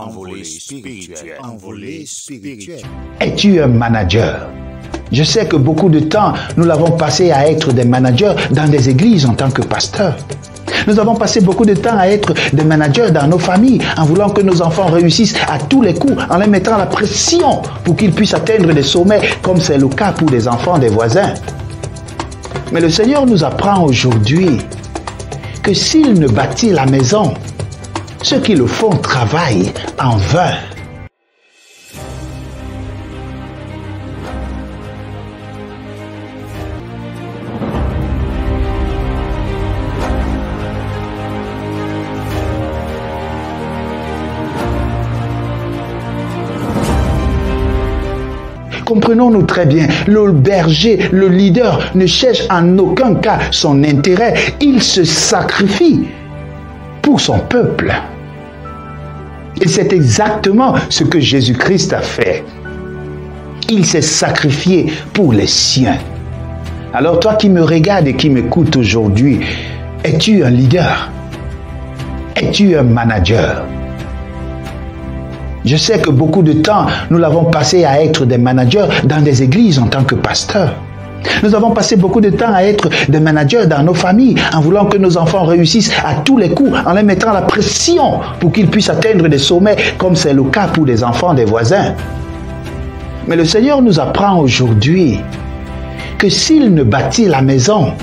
Envolée spirituelle. Envolée spirituelle. Es-tu un manager? Je sais que beaucoup de temps, nous l'avons passé à être des managers dans des églises en tant que pasteurs. Nous avons passé beaucoup de temps à être des managers dans nos familles, en voulant que nos enfants réussissent à tous les coups, en les mettant la pression pour qu'ils puissent atteindre des sommets, comme c'est le cas pour les enfants des voisins. Mais le Seigneur nous apprend aujourd'hui que s'il ne bâtit la maison, ceux qui le font travaillent en vain. Comprenons-nous très bien, le berger, le leader ne cherche en aucun cas son intérêt, il se sacrifie pour son peuple. Et c'est exactement ce que Jésus-Christ a fait. Il s'est sacrifié pour les siens. Alors toi qui me regardes et qui m'écoutes aujourd'hui, es-tu un leader? Es-tu un manager? Je sais que beaucoup de temps, nous l'avons passé à être des managers dans des églises en tant que pasteurs. Nous avons passé beaucoup de temps à être des managers dans nos familles, en voulant que nos enfants réussissent à tous les coups, en les mettant la pression pour qu'ils puissent atteindre des sommets, comme c'est le cas pour les enfants des voisins. Mais le Seigneur nous apprend aujourd'hui que s'il ne bâtit la maison,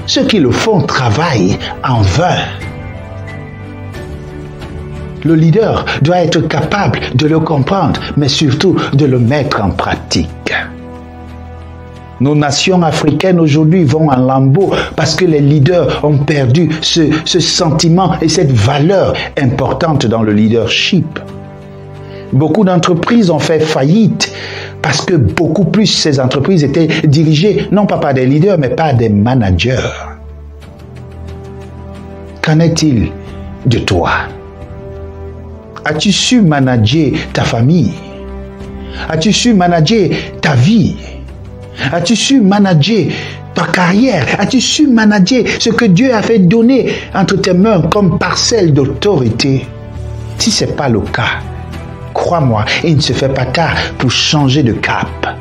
ceux qui le font travaillent en vain. Le leader doit être capable de le comprendre, mais surtout de le mettre en pratique. Nos nations africaines aujourd'hui vont en lambeaux parce que les leaders ont perdu ce sentiment et cette valeur importante dans le leadership. Beaucoup d'entreprises ont fait faillite parce que beaucoup plus ces entreprises étaient dirigées non pas par des leaders mais par des managers. Qu'en est-il de toi? As-tu su manager ta famille? As-tu su manager ta vie? As-tu su manager ta carrière? As-tu su manager ce que Dieu a fait donner entre tes mains comme parcelle d'autorité? Si ce n'est pas le cas, crois-moi, il ne se fait pas tard pour changer de cap.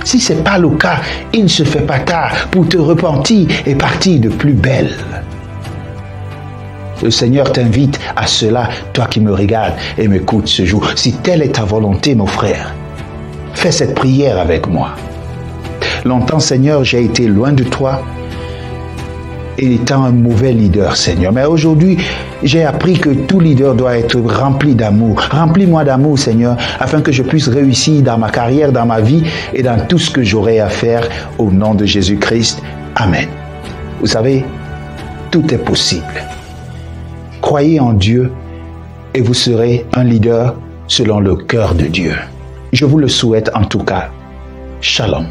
Si ce n'est pas le cas, il ne se fait pas tard pour te repentir et partir de plus belle. Le Seigneur t'invite à cela, toi qui me regardes et m'écoutes ce jour. Si telle est ta volonté, mon frère, fais cette prière avec moi. Longtemps, Seigneur, j'ai été loin de toi et étant un mauvais leader, Seigneur. Mais aujourd'hui, j'ai appris que tout leader doit être rempli d'amour. Remplis-moi d'amour, Seigneur, afin que je puisse réussir dans ma carrière, dans ma vie et dans tout ce que j'aurai à faire au nom de Jésus-Christ. Amen. Vous savez, tout est possible. Croyez en Dieu et vous serez un leader selon le cœur de Dieu. Je vous le souhaite en tout cas. Shalom.